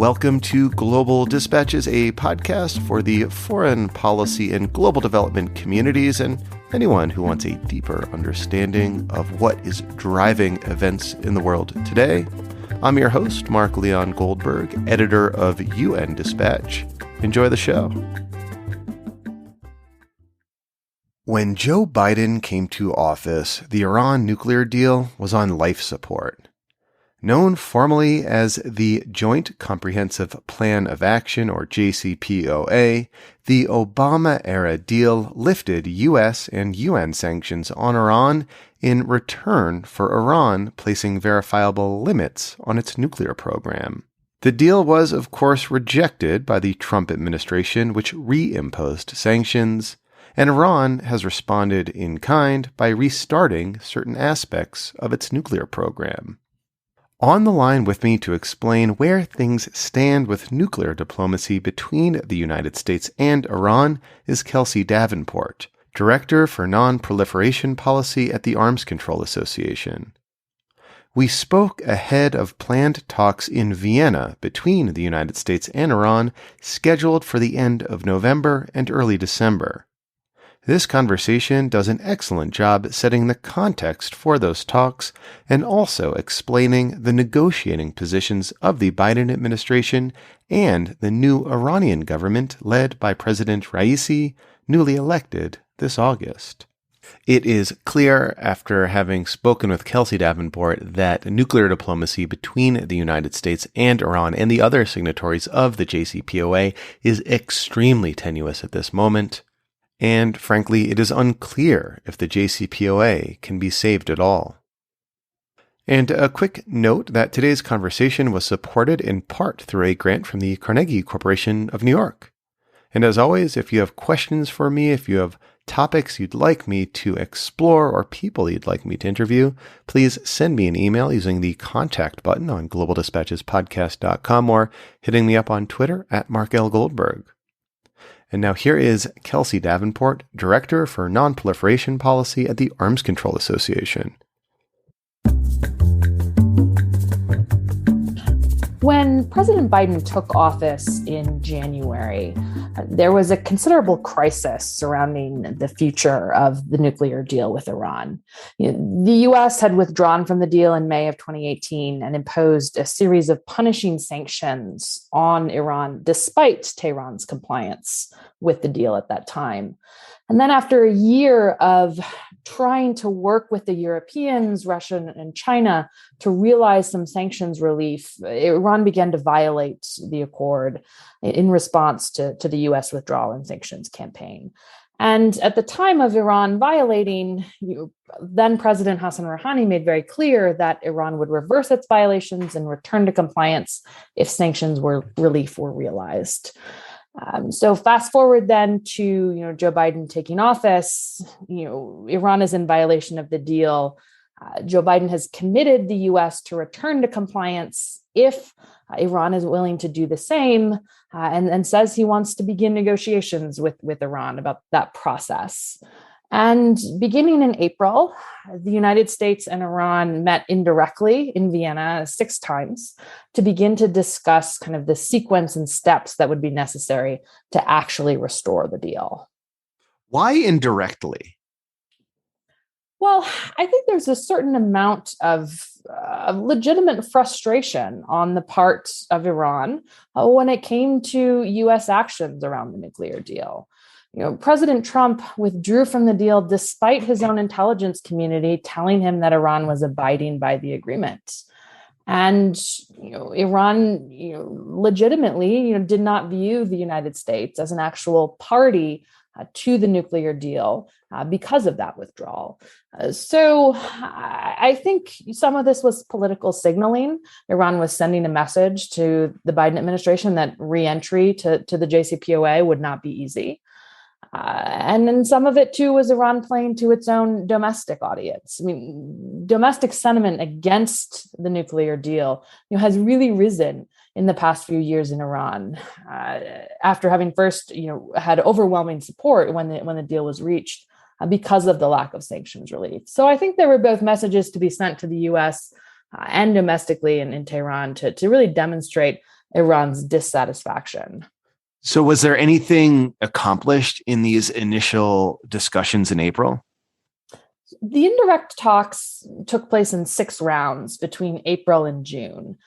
Welcome to Global Dispatches, a podcast for the foreign policy and global development communities and anyone who wants a deeper understanding of what is driving events in the world today. I'm your host, Mark Leon Goldberg, editor of UN Dispatch. Enjoy the show. When Joe Biden came to office, the Iran nuclear deal was on life support. Known formally as the Joint Comprehensive Plan of Action, or JCPOA, the Obama-era deal lifted U.S. and UN sanctions on Iran in return for Iran placing verifiable limits on its nuclear program. The deal was, of course, rejected by the Trump administration, which reimposed sanctions, and Iran has responded in kind by restarting certain aspects of its nuclear program. On the line with me to explain where things stand with nuclear diplomacy between the United States and Iran is Kelsey Davenport, Director for Non-Proliferation Policy at the Arms Control Association. We spoke ahead of planned talks in Vienna between the United States and Iran, scheduled for the end of November and early December. This conversation does an excellent job setting the context for those talks and also explaining the negotiating positions of the Biden administration and the new Iranian government led by President Raisi, newly elected this August. It is clear, after having spoken with Kelsey Davenport, that nuclear diplomacy between the United States and Iran and the other signatories of the JCPOA is extremely tenuous at this moment. And frankly, it is unclear if the JCPOA can be saved at all. And a quick note that today's conversation was supported in part through a grant from the Carnegie Corporation of New York. And as always, if you have questions for me, if you have topics you'd like me to explore or people you'd like me to interview, please send me an email using the contact button on globaldispatchespodcast.com or hitting me up on Twitter at Mark L. Goldberg. And now here is Kelsey Davenport, Director for Non-Proliferation Policy at the Arms Control Association. When President Biden took office in January, there was a considerable crisis surrounding the future of the nuclear deal with Iran. The U.S. had withdrawn from the deal in May of 2018 and imposed a series of punishing sanctions on Iran, despite Tehran's compliance with the deal at that time. And then after a year of trying to work with the Europeans, Russia, and China to realize some sanctions relief, Iran began to violate the accord in response to the U.S. withdrawal and sanctions campaign. And at the time of Iran violating, then President Hassan Rouhani made very clear that Iran would reverse its violations and return to compliance if sanctions relief were realized. So fast forward then to Joe Biden taking office. Iran is in violation of the deal. Joe Biden has committed the U.S. to return to compliance if Iran is willing to do the same, and says he wants to begin negotiations with Iran about that process. And beginning in April, the United States and Iran met indirectly in Vienna 6 times to begin to discuss kind of the sequence and steps that would be necessary to actually restore the deal. Why indirectly? Well, I think there's a certain amount of legitimate frustration on the part of Iran when it came to U.S. actions around the nuclear deal. President Trump withdrew from the deal despite his own intelligence community telling him that Iran was abiding by the agreement. And Iran legitimately did not view the United States as an actual party to the nuclear deal because of that withdrawal. So I think some of this was political signaling. Iran was sending a message to the Biden administration that re-entry to the JCPOA would not be easy. And then some of it, too, was Iran playing to its own domestic audience. I mean, domestic sentiment against the nuclear deal has really risen in the past few years in Iran, after having first had overwhelming support when the deal was reached because of the lack of sanctions relief. So I think there were both messages to be sent to the U.S. And domestically in Tehran to really demonstrate Iran's dissatisfaction. So was there anything accomplished in these initial discussions in April? The indirect talks took place in 6 rounds between April and June.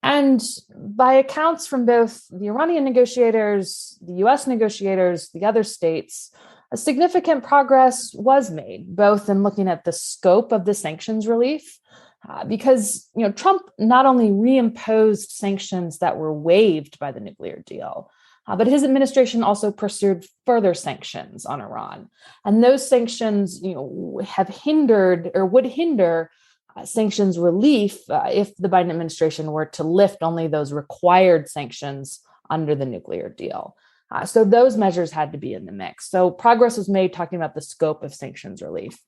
And by accounts from both the Iranian negotiators, the US negotiators, the other states, a significant progress was made, both in looking at the scope of the sanctions relief, because Trump not only reimposed sanctions that were waived by the nuclear deal, but his administration also pursued further sanctions on Iran. And those sanctions have hindered or would hinder sanctions relief if the Biden administration were to lift only those required sanctions under the nuclear deal. So those measures had to be in the mix. So progress was made talking about the scope of sanctions relief.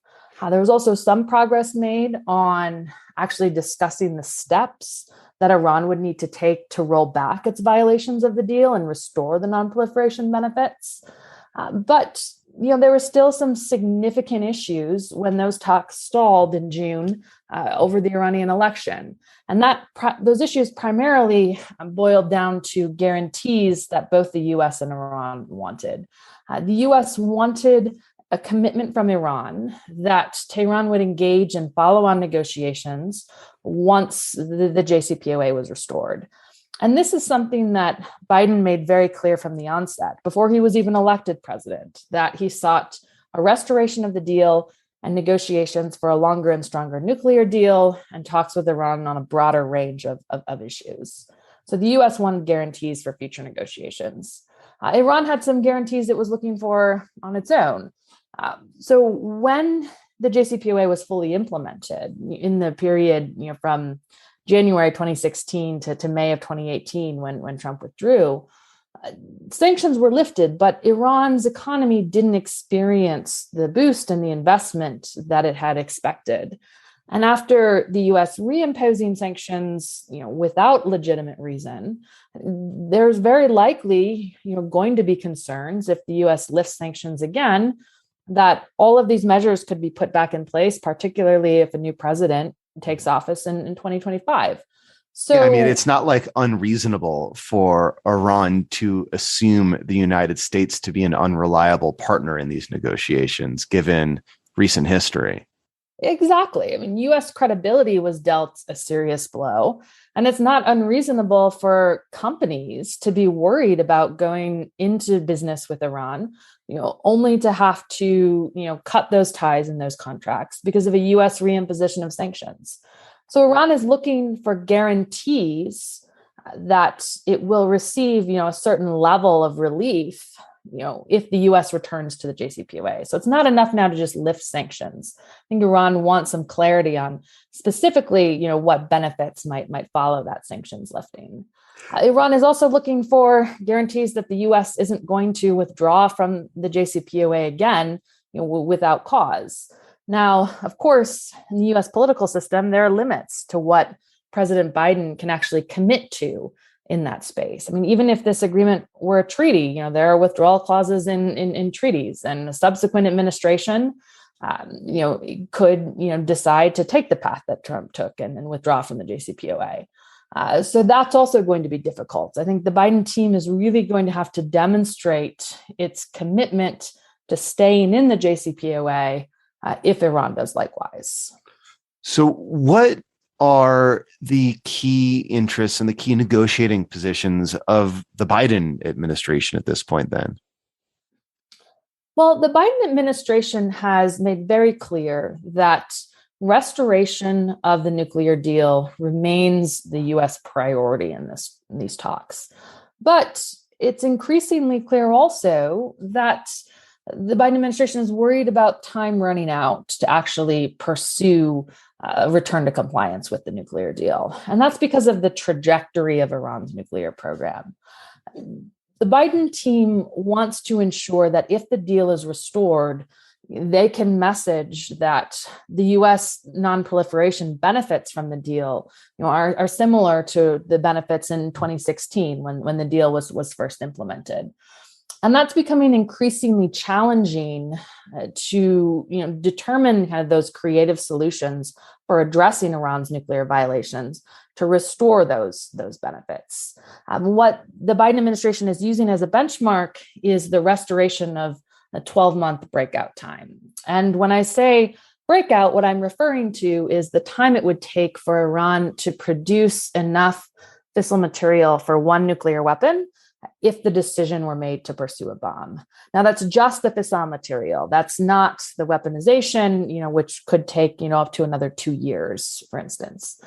There was also some progress made on actually discussing the steps that Iran would need to take to roll back its violations of the deal and restore the non-proliferation benefits. But there were still some significant issues when those talks stalled in June over the Iranian election. And those issues primarily boiled down to guarantees that both the U.S. and Iran wanted. The U.S. wanted a commitment from Iran that Tehran would engage in follow-on negotiations once the JCPOA was restored. And this is something that Biden made very clear from the onset, before he was even elected president, that he sought a restoration of the deal and negotiations for a longer and stronger nuclear deal and talks with Iran on a broader range of issues. So the U.S. wanted guarantees for future negotiations. Iran had some guarantees it was looking for on its own. So when the JCPOA was fully implemented in the period from January 2016 to May of 2018, when Trump withdrew, sanctions were lifted, but Iran's economy didn't experience the boost and the investment that it had expected. And after the U.S. reimposing sanctions, without legitimate reason, there's very likely, going to be concerns if the U.S. lifts sanctions again, that all of these measures could be put back in place, particularly if a new president takes office in 2025. So, it's not like unreasonable for Iran to assume the United States to be an unreliable partner in these negotiations, given recent history. Exactly. U.S. credibility was dealt a serious blow, and it's not unreasonable for companies to be worried about going into business with Iran, only to have to, cut those ties and those contracts because of a U.S. reimposition of sanctions. So Iran is looking for guarantees that it will receive, a certain level of relief, if the U.S. returns to the JCPOA. So it's not enough now to just lift sanctions. I think Iran wants some clarity on specifically, what benefits might follow that sanctions lifting. Iran is also looking for guarantees that the U.S. isn't going to withdraw from the JCPOA again, without cause. Now, of course, in the U.S. political system, there are limits to what President Biden can actually commit to in that space. Even if this agreement were a treaty, there are withdrawal clauses in treaties, and a subsequent administration, could decide to take the path that Trump took and withdraw from the JCPOA. So that's also going to be difficult. I think the Biden team is really going to have to demonstrate its commitment to staying in the JCPOA if Iran does likewise. So what are the key interests and the key negotiating positions of the Biden administration at this point then? Well, the Biden administration has made very clear that restoration of the nuclear deal remains the U.S. priority in these talks. But it's increasingly clear also that the Biden administration is worried about time running out to actually pursue return to compliance with the nuclear deal. And that's because of the trajectory of Iran's nuclear program. The Biden team wants to ensure that if the deal is restored, they can message that the U.S. non-proliferation benefits from the deal are similar to the benefits in 2016 when the deal was first implemented. And that's becoming increasingly challenging to determine kind of those creative solutions for addressing Iran's nuclear violations to restore those benefits. What the Biden administration is using as a benchmark is the restoration of a 12-month breakout time. And when I say breakout, what I'm referring to is the time it would take for Iran to produce enough fissile material for one nuclear weapon if the decision were made to pursue a bomb. Now, that's just the fissile material. That's not the weaponization, which could take, up to another 2 years, for instance.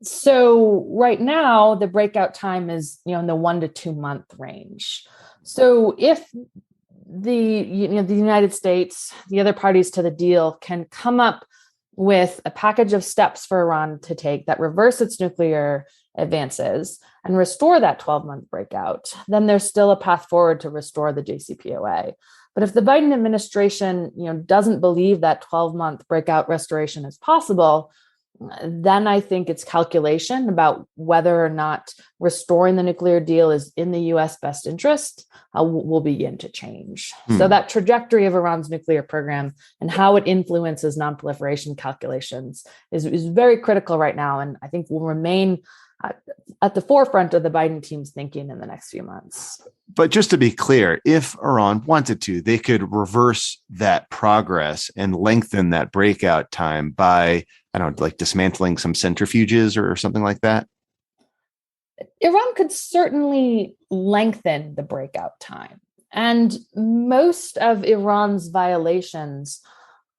So right now, the breakout time is, in the 1 to 2 month range. So if the United States, the other parties to the deal, can come up with a package of steps for Iran to take that reverse its nuclear advances and restore that 12-month breakout, then there's still a path forward to restore the JCPOA. But if the Biden administration, doesn't believe that 12-month breakout restoration is possible, then I think its calculation about whether or not restoring the nuclear deal is in the U.S. best interest will begin to change. So that trajectory of Iran's nuclear program and how it influences non-proliferation calculations is very critical right now, and I think will remain at the forefront of the Biden team's thinking in the next few months. But just to be clear, if Iran wanted to, they could reverse that progress and lengthen that breakout time by, like dismantling some centrifuges or something like that? Iran could certainly lengthen the breakout time. And most of Iran's violations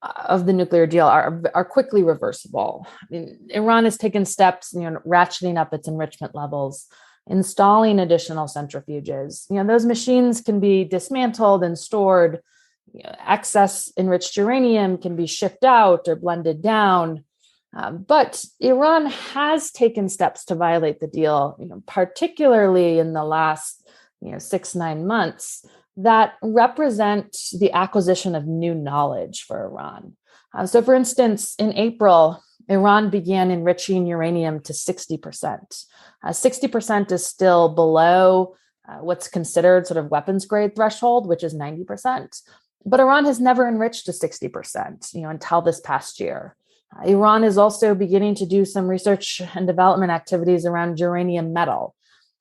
of the nuclear deal are quickly reversible. Iran has taken steps, ratcheting up its enrichment levels, installing additional centrifuges. Those machines can be dismantled and stored. Excess enriched uranium can be shipped out or blended down. But Iran has taken steps to violate the deal, particularly in the last 6-9 months, that represent the acquisition of new knowledge for Iran. So, for instance, in April, Iran began enriching uranium to 60%. 60% is still below what's considered sort of weapons grade threshold, which is 90%. But Iran has never enriched to 60%, until this past year. Iran is also beginning to do some research and development activities around uranium metal.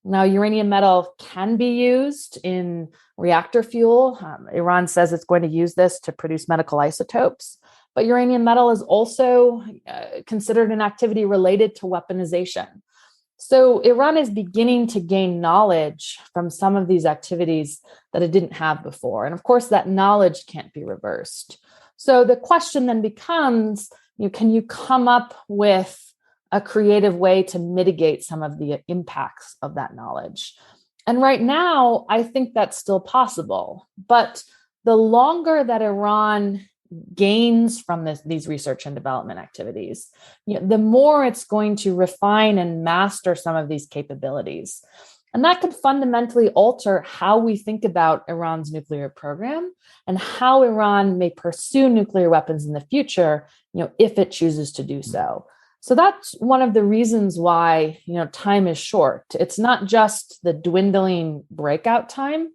Now, uranium metal can be used in reactor fuel. Iran says it's going to use this to produce medical isotopes. But uranium metal is also considered an activity related to weaponization. So Iran is beginning to gain knowledge from some of these activities that it didn't have before. And of course, that knowledge can't be reversed. So the question then becomes, can you come up with a creative way to mitigate some of the impacts of that knowledge? And right now, I think that's still possible. But the longer that Iran gains from these research and development activities, the more it's going to refine and master some of these capabilities. And that could fundamentally alter how we think about Iran's nuclear program and how Iran may pursue nuclear weapons in the future, if it chooses to do so. So that's one of the reasons why, time is short. It's not just the dwindling breakout time.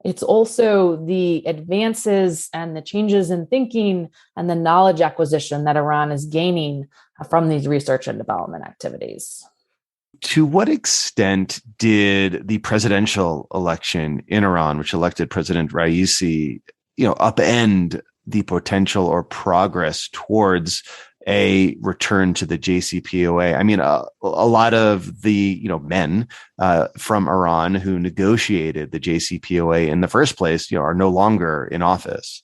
It's also the advances and the changes in thinking and the knowledge acquisition that Iran is gaining from these research and development activities. To what extent did the presidential election in Iran, which elected President Raisi, upend the potential or progress towards a return to the JCPOA? I mean, a lot of the men from Iran who negotiated the JCPOA in the first place, are no longer in office.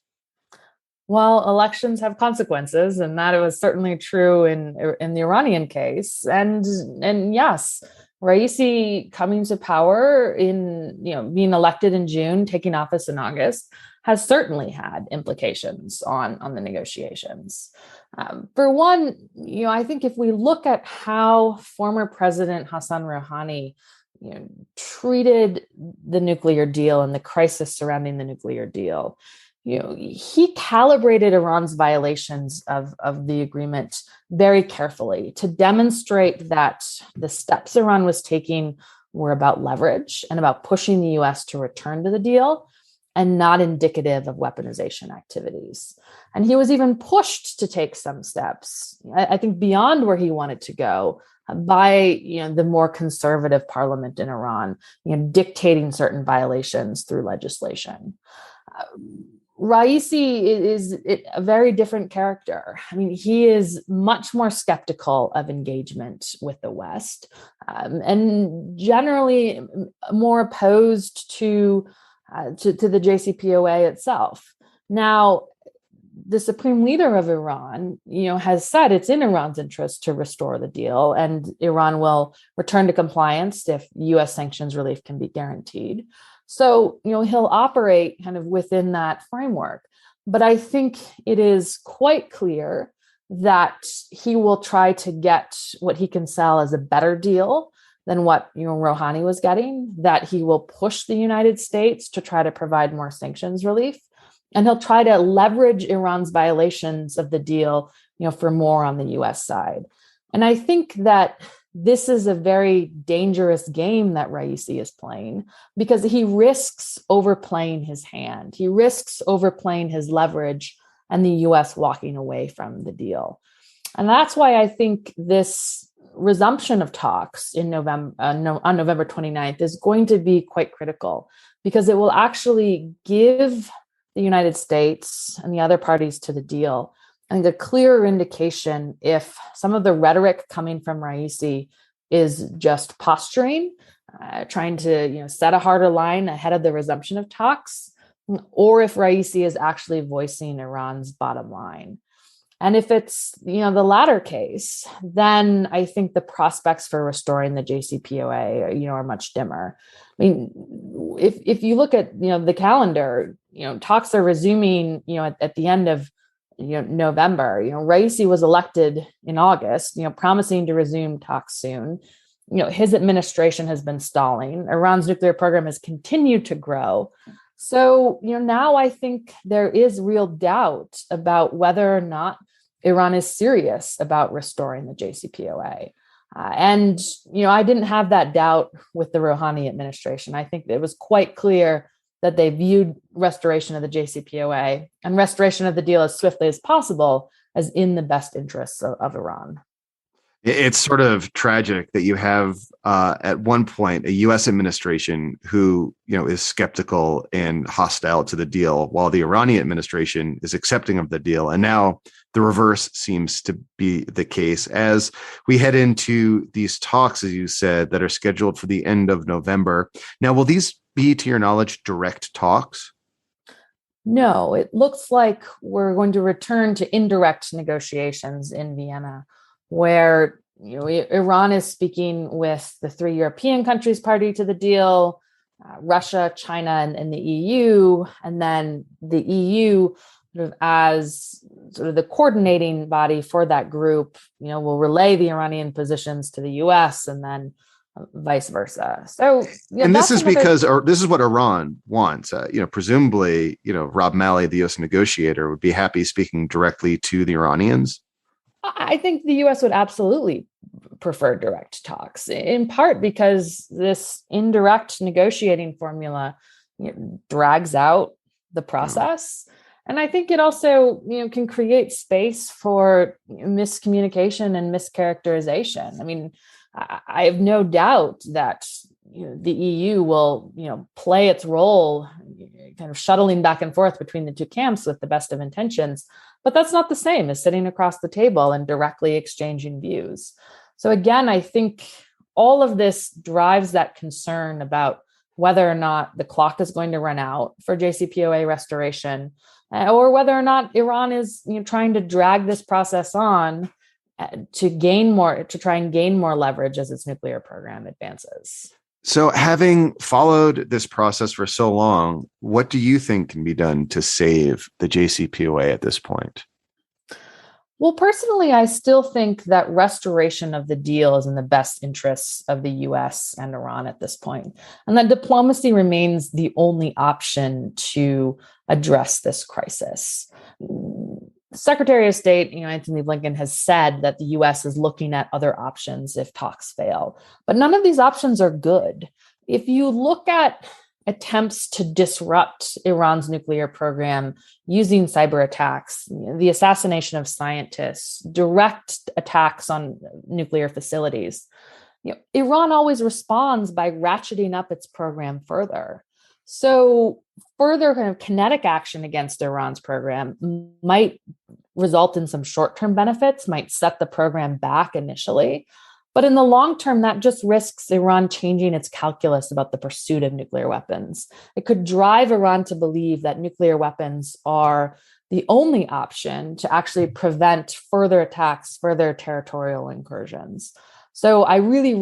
Well, elections have consequences, and that was certainly true in the Iranian case. And yes, Raisi coming to power in being elected in June, taking office in August, has certainly had implications on the negotiations. For one, I think if we look at how former President Hassan Rouhani treated the nuclear deal and the crisis surrounding the nuclear deal, he calibrated Iran's violations of the agreement very carefully to demonstrate that the steps Iran was taking were about leverage and about pushing the US to return to the deal and not indicative of weaponization activities. And he was even pushed to take some steps, I think, beyond where he wanted to go by the more conservative parliament in Iran, dictating certain violations through legislation. Raisi is a very different character. I mean, he is much more skeptical of engagement with the West, and generally more opposed to the JCPOA itself. Now, the supreme leader of Iran, has said it's in Iran's interest to restore the deal, and Iran will return to compliance if U.S. sanctions relief can be guaranteed. So, he'll operate kind of within that framework. But I think it is quite clear that he will try to get what he can sell as a better deal than what Rouhani was getting, that he will push the United States to try to provide more sanctions relief. And he'll try to leverage Iran's violations of the deal, for more on the U.S. side. And I think that this is a very dangerous game that Raisi is playing, because he risks overplaying his hand. He risks overplaying his leverage and the U.S. walking away from the deal. And that's why I think this resumption of talks in November, on November 29th is going to be quite critical, because it will actually give the United States and the other parties to the deal, I think, a clearer indication if some of the rhetoric coming from Raisi is just posturing, trying to set a harder line ahead of the resumption of talks, or if Raisi is actually voicing Iran's bottom line. And if it's the latter case, then I think the prospects for restoring the JCPOA are much dimmer. I mean, if you look at the calendar, talks are resuming at the end of November. Raisi was elected in August, promising to resume talks soon. His administration has been stalling. Iran's nuclear program has continued to grow. So, now I think there is real doubt about whether or not Iran is serious about restoring the JCPOA. And I didn't have that doubt with the Rouhani administration. I think it was quite clear that they viewed restoration of the JCPOA and restoration of the deal as swiftly as possible as in the best interests of Iran. It's sort of tragic that you have at one point a U.S. administration who is skeptical and hostile to the deal, while the Iranian administration is accepting of the deal. And now the reverse seems to be the case as we head into these talks, as you said, that are scheduled for the end of November. Now, will these be, to your knowledge, direct talks? No, it looks like we're going to return to indirect negotiations in Vienna, where Iran is speaking with the 3 European countries party to the deal, Russia, China, and the EU, and then the EU sort of as sort of the coordinating body for that group, will relay the Iranian positions to the US and then vice versa. So, and this is because this is what Iran wants. Presumably, Rob Malley, the U.S. negotiator, would be happy speaking directly to the Iranians. I think the U.S. would absolutely prefer direct talks, in part because this indirect negotiating formula drags out the process. And I think it also, can create space for miscommunication and mischaracterization. I mean, I have no doubt that the EU will, play its role, kind of shuttling back and forth between the two camps with the best of intentions. But that's not the same as sitting across the table and directly exchanging views. So again, I think all of this drives that concern about whether or not the clock is going to run out for JCPOA restoration, or whether or not Iran is trying to drag this process on to try and gain more leverage as its nuclear program advances. So having followed this process for so long, what do you think can be done to save the JCPOA at this point? Well, personally, I still think that restoration of the deal is in the best interests of the U.S. and Iran at this point, and that diplomacy remains the only option to address this crisis. Secretary of State, Antony Blinken has said that the U.S. is looking at other options if talks fail, but none of these options are good. If you look at attempts to disrupt Iran's nuclear program using cyber attacks, the assassination of scientists, direct attacks on nuclear facilities, Iran always responds by ratcheting up its program further. So further kind of kinetic action against Iran's program might result in some short-term benefits, might set the program back initially. But in the long term, that just risks Iran changing its calculus about the pursuit of nuclear weapons. It could drive Iran to believe that nuclear weapons are the only option to actually prevent further attacks, further territorial incursions. So I really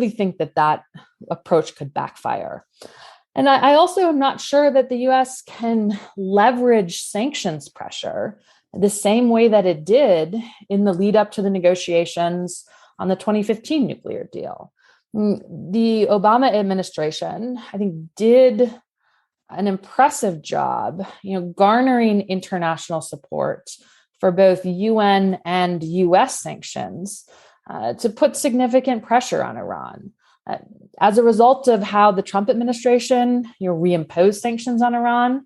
think that approach could backfire. And I also am not sure that the U.S. can leverage sanctions pressure the same way that it did in the lead up to the negotiations on the 2015 nuclear deal. The Obama administration, I think, did an impressive job, garnering international support for both UN and US sanctions to put significant pressure on Iran. As a result of how the Trump administration, reimposed sanctions on Iran,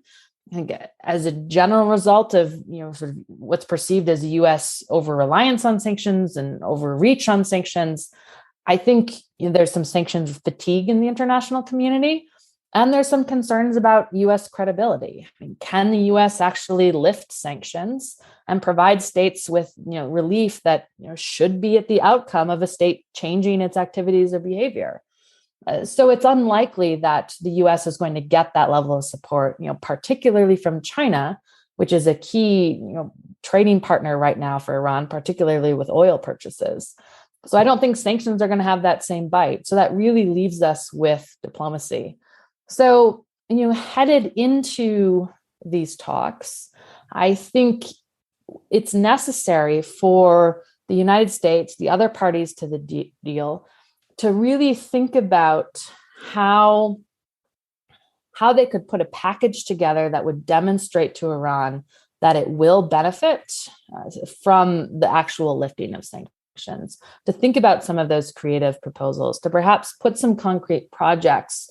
I think as a general result of sort of what's perceived as U.S. over-reliance on sanctions and overreach on sanctions, I think there's some sanctions fatigue in the international community, and there's some concerns about U.S. credibility. I mean, can the U.S. actually lift sanctions and provide states with relief that should be at the outcome of a state changing its activities or behavior? So it's unlikely that the U.S. is going to get that level of support, particularly from China, which is a key trading partner right now for Iran, particularly with oil purchases. So I don't think sanctions are going to have that same bite. So that really leaves us with diplomacy. So, headed into these talks, I think it's necessary for the United States, the other parties to the deal, to really think about how they could put a package together that would demonstrate to Iran that it will benefit from the actual lifting of sanctions, to think about some of those creative proposals, to perhaps put some concrete projects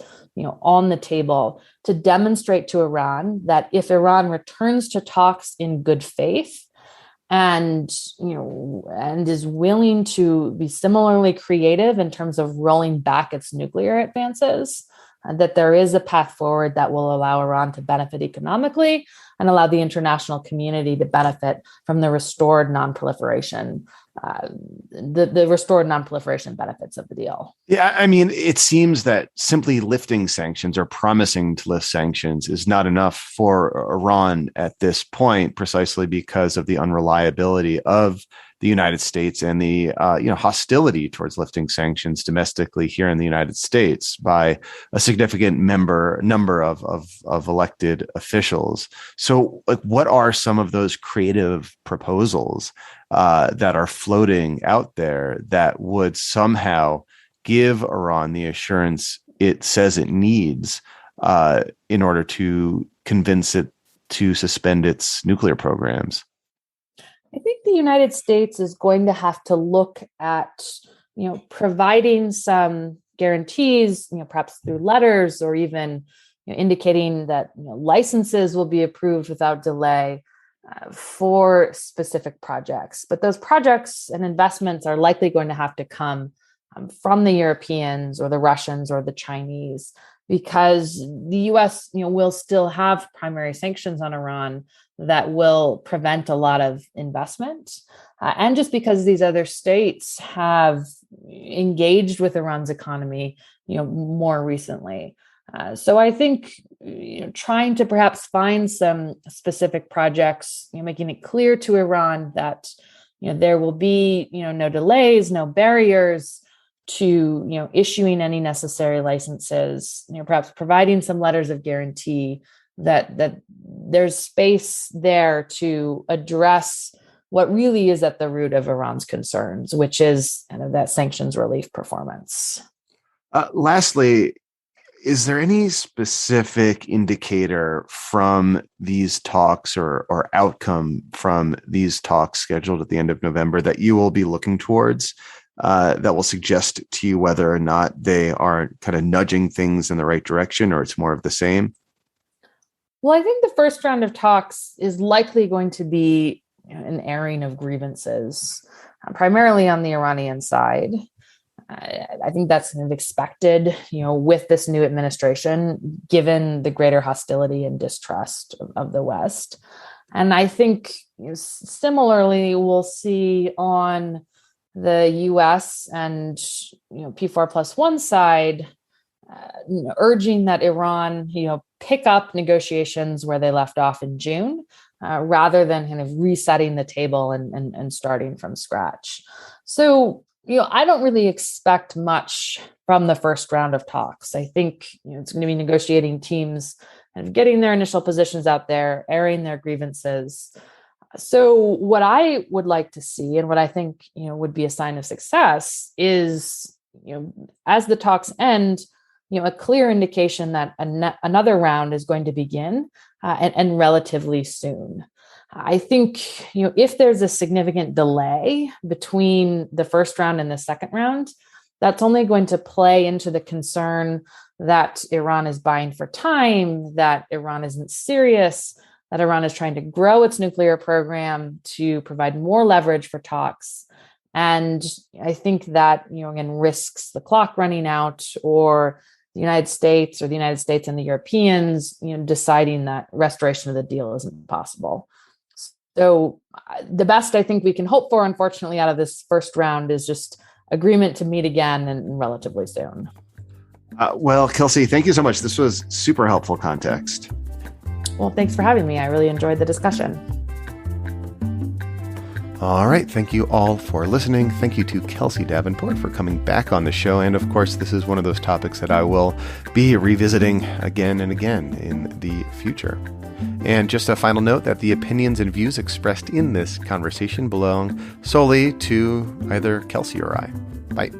on the table to demonstrate to Iran that if Iran returns to talks in good faith, and is willing to be similarly creative in terms of rolling back its nuclear advances, that there is a path forward that will allow Iran to benefit economically and allow the international community to benefit from the restored non-proliferation, the restored non-proliferation benefits of the deal. Yeah, I mean, it seems that simply lifting sanctions or promising to lift sanctions is not enough for Iran at this point, precisely because of the unreliability of the United States and the hostility towards lifting sanctions domestically here in the United States by a significant number of elected officials. So, what are some of those creative proposals that are floating out there that would somehow give Iran the assurance it says it needs in order to convince it to suspend its nuclear programs? I think the United States is going to have to look at, providing some guarantees, perhaps through letters or even indicating that licenses will be approved without delay for specific projects. But those projects and investments are likely going to have to come from the Europeans or the Russians or the Chinese, because the U.S. will still have primary sanctions on Iran that will prevent a lot of investment. And just because these other states have engaged with Iran's economy, more recently. So I think trying to perhaps find some specific projects, making it clear to Iran that there will be no delays, no barriers to issuing any necessary licenses, perhaps providing some letters of guarantee that there's space there to address what really is at the root of Iran's concerns, which is kind of that sanctions relief performance. Lastly, Is there any specific indicator from these talks or outcome from these talks scheduled at the end of November that you will be looking towards that will suggest to you whether or not they are kind of nudging things in the right direction or it's more of the same? Well, I think the first round of talks is likely going to be an airing of grievances, primarily on the Iranian side. I think that's kind of expected, with this new administration, given the greater hostility and distrust of the West. And I think similarly, we'll see on the U.S. and P4+1 side, urging that Iran, pick up negotiations where they left off in June, rather than kind of resetting the table and starting from scratch. So, I don't really expect much from the first round of talks. I think it's going to be negotiating teams and getting their initial positions out there, airing their grievances. So what I would like to see and what I think would be a sign of success is as the talks end, a clear indication that another round is going to begin and relatively soon. I think, if there's a significant delay between the first round and the second round, that's only going to play into the concern that Iran is buying for time, that Iran isn't serious, that Iran is trying to grow its nuclear program to provide more leverage for talks. And I think that, again, risks the clock running out or the United States and the Europeans, deciding that restoration of the deal isn't possible. So the best I think we can hope for, unfortunately, out of this first round is just agreement to meet again and relatively soon. Well, Kelsey, thank you so much. This was super helpful context. Well, thanks for having me. I really enjoyed the discussion. All right. Thank you all for listening. Thank you to Kelsey Davenport for coming back on the show. And of course, this is one of those topics that I will be revisiting again and again in the future. And just a final note that the opinions and views expressed in this conversation belong solely to either Kelsey or I. Bye.